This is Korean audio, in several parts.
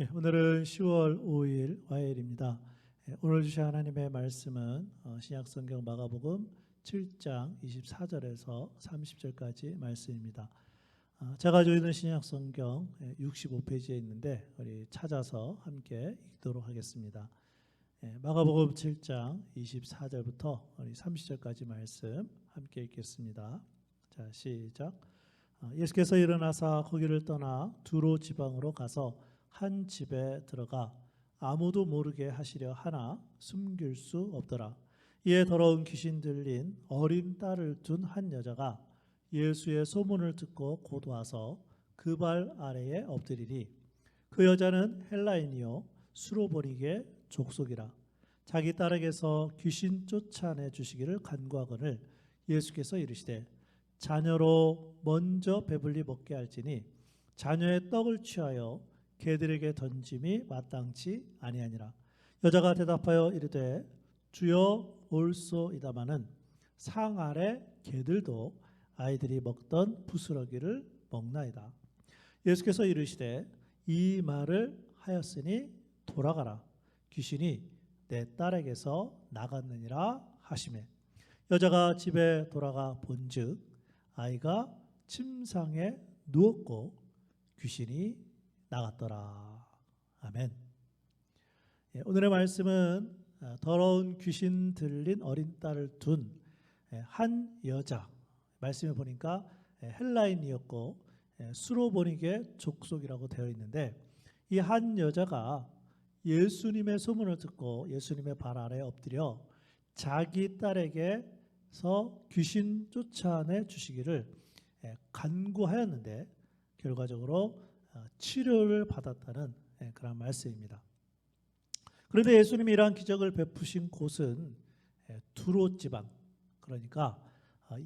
오늘은 10월 5일 화요일입니다. 오늘 주신 하나님의 말씀은 신약성경 마가복음 7장 24절에서 30절까지 말씀입니다. 제가 가지고 있는 신약성경 65페이지에 있는데 우리 찾아서 함께 읽도록 하겠습니다. 마가복음 7장 24절부터 우리 30절까지 말씀 함께 읽겠습니다. 자, 시작. 예수께서 일어나사 거기를 떠나 두로 지방으로 가서 한 집에 들어가 아무도 모르게 하시려 하나 숨길 수 없더라. 이에 더러운 귀신 들린 어린 딸을 둔 한 여자가 예수의 소문을 듣고 곧 와서 그 발 아래에 엎드리리. 그 여자는 헬라인이요 수로보니게 족속이라. 자기 딸에게서 귀신 쫓아내 주시기를 간구하거늘 예수께서 이르시되 자녀로 먼저 배불리 먹게 할지니 자녀의 떡을 취하여 개들에게 던짐이 마땅치 아니하니라. 여자가 대답하여 이르되 주여 올소이다마는 상 아래 개들도 아이들이 먹던 부스러기를 먹나이다. 예수께서 이르시되 이 말을 하였으니 돌아가라. 귀신이 내 딸에게서 나갔느니라 하시매 여자가 집에 돌아가 본즉 아이가 침상에 누웠고 귀신이 나갔더라. 아멘. 오늘의 말씀은 더러운 귀신 들린 어린 딸을 둔 한 여자, 말씀에 보니까 헬라인이었고 수로보니게 족속이라고 되어 있는데 이 한 여자가 예수님의 소문을 듣고 예수님의 발 아래에 엎드려 자기 딸에게서 귀신 쫓아내 주시기를 간구하였는데 결과적으로 치료를 받았다는 그런 말씀입니다. 그런데 예수님이 이러한 기적을 베푸신 곳은 두로 지방, 그러니까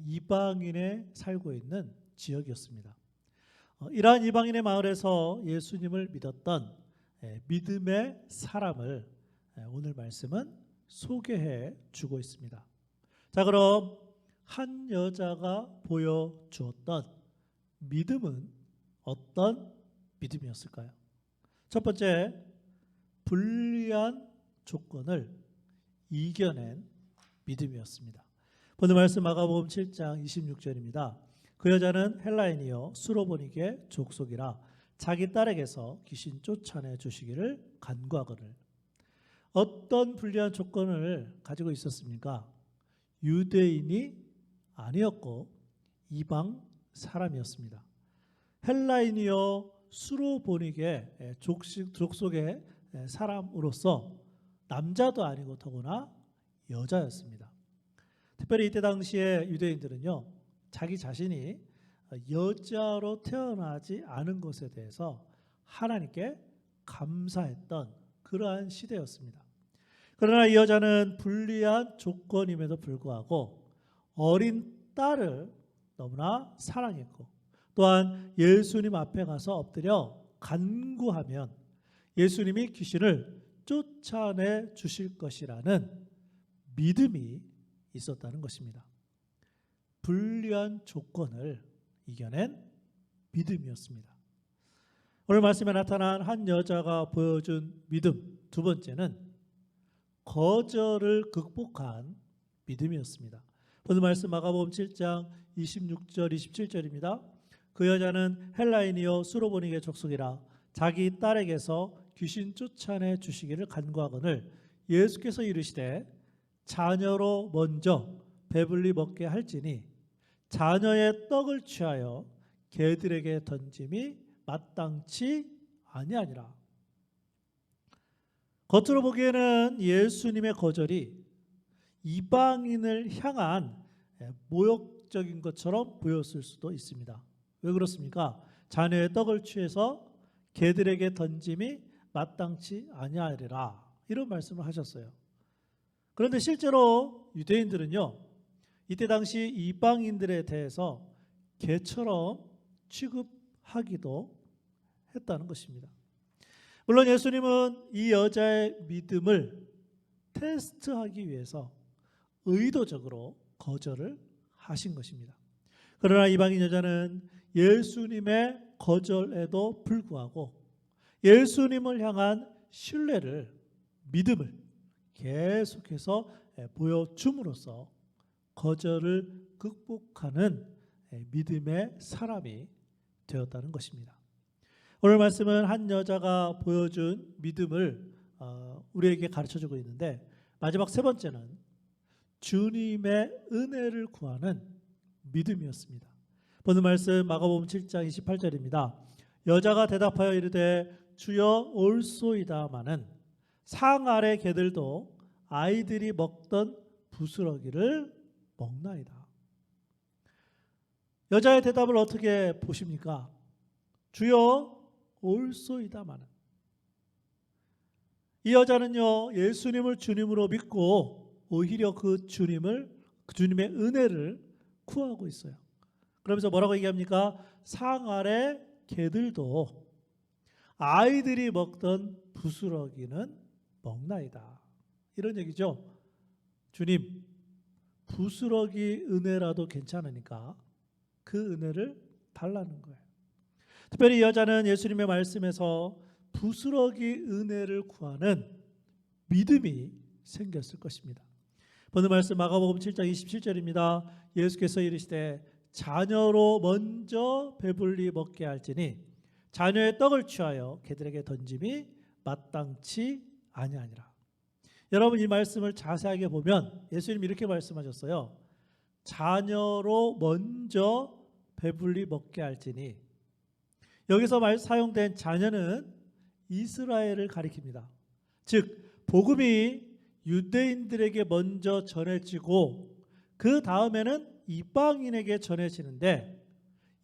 이방인에 살고 있는 지역이었습니다. 이러한 이방인의 마을에서 예수님을 믿었던 믿음의 사람을 오늘 말씀은 소개해 주고 있습니다. 자, 그럼 한 여자가 보여주었던 믿음은 어떤 믿음이었을까요? 첫 번째, 불리한 조건을 이겨낸 믿음이었습니다. 오늘 말씀 마가복음 7장 26절입니다. 그 여자는 헬라인이요 수로보니게 족속이라 자기 딸에게서 귀신 쫓아내 주시기를 간구하거늘. 어떤 불리한 조건을 가지고 있었습니까? 유대인이 아니었고 이방 사람이었습니다. 헬라인이요 수로보니게 족속의 사람으로서 남자도 아니고 더구나 여자였습니다. 특별히 이때 당시에 유대인들은요 자기 자신이 여자로 태어나지 않은 것에 대해서 하나님께 감사했던 그러한 시대였습니다. 그러나 이 여자는 불리한 조건임에도 불구하고 어린 딸을 너무나 사랑했고 또한 예수님 앞에 가서 엎드려 간구하면 예수님이 귀신을 쫓아내 주실 것이라는 믿음이 있었다는 것입니다. 불리한 조건을 이겨낸 믿음이었습니다. 오늘 말씀에 나타난 한 여자가 보여준 믿음, 두 번째는 거절을 극복한 믿음이었습니다. 오늘 말씀 마가복음 7장 26절 27절입니다. 그 여자는 헬라인이요 수로보니게 족속이라 자기 딸에게서 귀신 쫓아내 주시기를 간구하거늘 예수께서 이르시되 자녀로 먼저 배불리 먹게 할지니 자녀의 떡을 취하여 개들에게 던짐이 마땅치 아니하니라. 겉으로 보기에는 예수님의 거절이 이방인을 향한 모욕적인 것처럼 보였을 수도 있습니다. 왜 그렇습니까? 자녀의 떡을 취해서 개들에게 던짐이 마땅치 아니하리라 이런 말씀을 하셨어요. 그런데 실제로 유대인들은요 이때 당시 이방인들에 대해서 개처럼 취급하기도 했다는 것입니다. 물론 예수님은 이 여자의 믿음을 테스트하기 위해서 의도적으로 거절을 하신 것입니다. 그러나 이방인 여자는 예수님의 거절에도 불구하고 예수님을 향한 신뢰를, 믿음을 계속해서 보여줌으로써 거절을 극복하는 믿음의 사람이 되었다는 것입니다. 오늘 말씀은 한 여자가 보여준 믿음을 우리에게 가르쳐주고 있는데, 마지막 세 번째는 주님의 은혜를 구하는 믿음이었습니다. 오늘 말씀 마가복음 7장 28절입니다. 여자가 대답하여 이르되 주여 올소이다마는 상 아래 개들도 아이들이 먹던 부스러기를 먹나이다. 여자의 대답을 어떻게 보십니까? 주여 올소이다마는. 이 여자는요, 예수님을 주님으로 믿고 오히려 그 주님의 은혜를 구하고 있어요. 그러면서 뭐라고 얘기합니까? 상 아래 개들도 아이들이 먹던 부스러기는 먹나이다. 이런 얘기죠. 주님, 부스러기 은혜라도 괜찮으니까 그 은혜를 달라는 거예요. 특별히 이 여자는 예수님의 말씀에서 부스러기 은혜를 구하는 믿음이 생겼을 것입니다. 오늘 말씀 마가복음 7장 27절입니다. 예수께서 이르시되 자녀로 먼저 배불리 먹게 할지니 자녀의 떡을 취하여 개들에게 던짐이 마땅치 아니하니라. 여러분, 이 말씀을 자세하게 보면 예수님이 이렇게 말씀하셨어요. 자녀로 먼저 배불리 먹게 할지니, 여기서 사용된 자녀는 이스라엘을 가리킵니다. 즉 복음이 유대인들에게 먼저 전해지고 그 다음에는 이방인에게 전해지는데,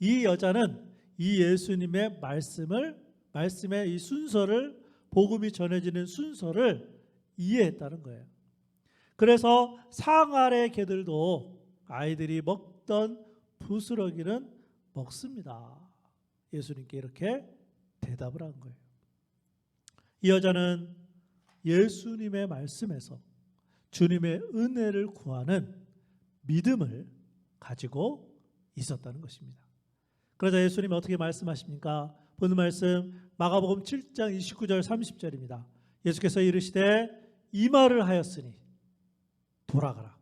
이 여자는 이 예수님의 말씀의 이 순서를, 복음이 전해지는 순서를 이해했다는 거예요. 그래서 상 아래 개들도 아이들이 먹던 부스러기는 먹습니다. 예수님께 이렇게 대답을 한 거예요. 이 여자는 예수님의 말씀에서 주님의 은혜를 구하는 믿음을 가지고 있었다는 것입니다. 그러자 예수님이 어떻게 말씀하십니까? 보는 말씀 마가복음 7장 29절 30절입니다. 예수께서 이르시되 이 말을 하였으니 돌아가라.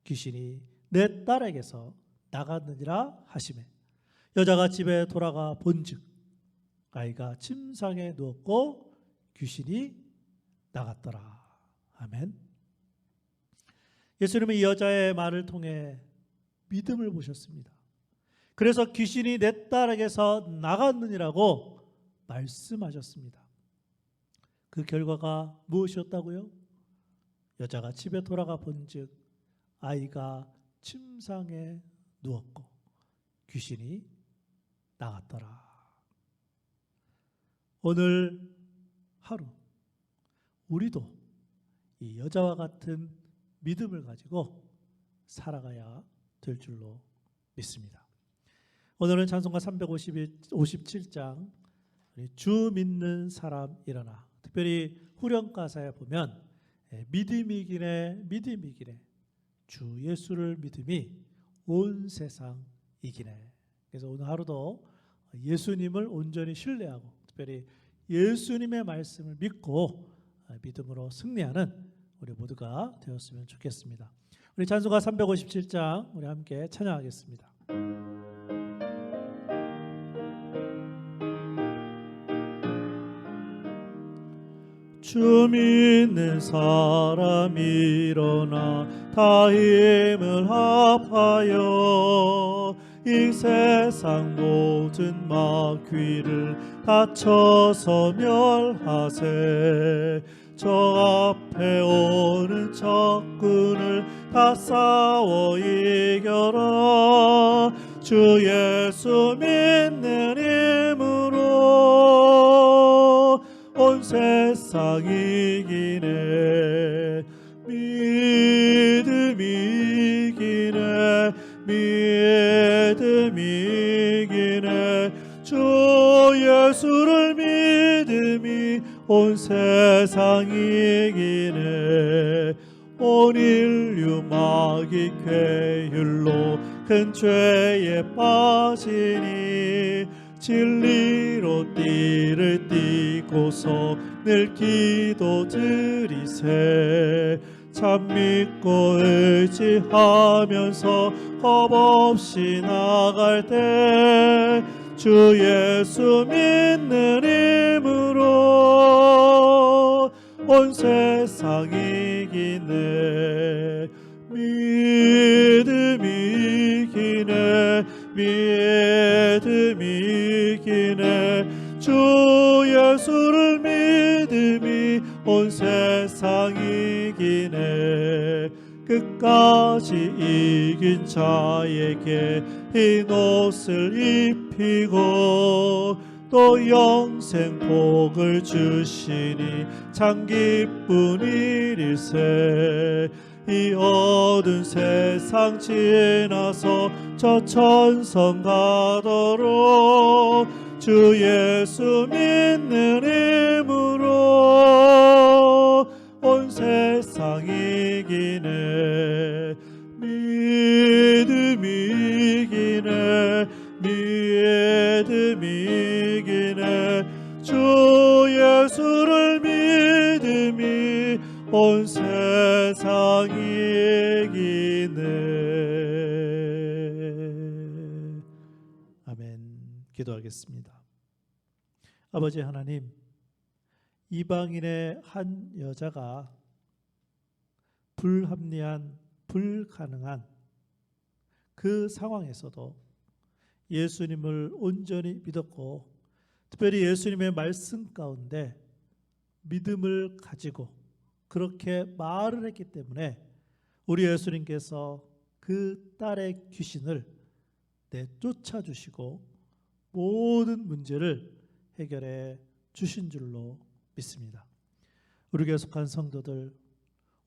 귀신이 내 딸에게서 나갔느니라 하시매 여자가 집에 돌아가 본즉 아이가 침상에 누웠고 귀신이 나갔더라. 아멘. 예수님은 이 여자의 말을 통해 믿음을 보셨습니다. 그래서 귀신이 내 딸에게서 나갔느니라고 말씀하셨습니다. 그 결과가 무엇이었다고요? 여자가 집에 돌아가 본즉 아이가 침상에 누웠고 귀신이 나갔더라. 오늘 하루 우리도 이 여자와 같은 믿음을 가지고 살아가야 될 줄로 믿습니다. 오늘은 찬송가 357장 주 믿는 사람 일어나, 특별히 후렴가사에 보면 믿음이기네 믿음이기네 주 예수를 믿음이 온 세상 이기네. 그래서 오늘 하루도 예수님을 온전히 신뢰하고 특별히 예수님의 말씀을 믿고 믿음으로 승리하는 우리 모두가 되었으면 좋겠습니다. 우리 찬송가 357장 우리 함께 찬양하겠습니다. 주 믿는 사람 일어나 다 힘을 합하여 이 세상 모든 마귀를 다쳐서 멸하세. 저 앞에 오는 적군을 다 싸워 이겨라. 주 예수 믿는 힘으로 온 세상 이기네. 믿음이 이기네. 믿음이 이기네. 주 예수를 믿음이 온 세상 이기네. 온 인류 마귀 쾌율로 큰 죄에 빠지니 진리로 띠를 띠고서 늘 기도드리세. 참 믿고 의지하면서 겁없이 나갈 때 주 예수 믿는 힘으로 온 세상 이기네. 믿음이 이기네. 믿음이 이기네. 주 예수를 믿음이 온 세상 이기네. 끝까지 이긴 자에게 흰 옷을 입히고 또 영생 복을 주시니 참 기쁜 일일세. 이 어두운 세상 지나서 저 천성 가도록 주 예수 믿는 힘으로 온 세상 이기네. 믿음이 이기네. 믿음이 이기네. 주 예수를 믿음이 온 세상 이기네. 아멘. 기도하겠습니다. 아버지 하나님, 이방인의 한 여자가 불합리한, 불가능한 그 상황에서도 예수님을 온전히 믿었고, 특별히 예수님의 말씀 가운데 믿음을 가지고 그렇게 말을 했기 때문에 우리 예수님께서 그 딸의 귀신을 내쫓아 주시고 모든 문제를 해결해 주신 줄로 믿습니다. 우리 교회 속한 성도들,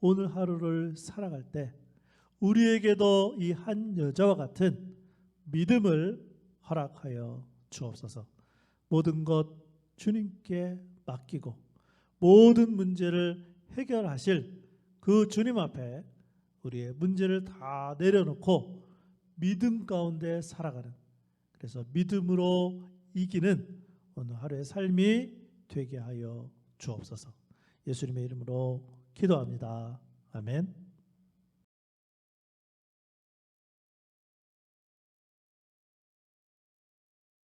오늘 하루를 살아갈 때 우리에게도 이 한 여자와 같은 믿음을 허락하여 주옵소서. 모든 것 주님께 맡기고 모든 문제를 해결하실 그 주님 앞에 우리의 문제를 다 내려놓고 믿음 가운데 살아가는, 그래서 믿음으로 이기는 오늘 하루의 삶이 되게 하여 주옵소서. 예수님의 이름으로 기도합니다. 아멘.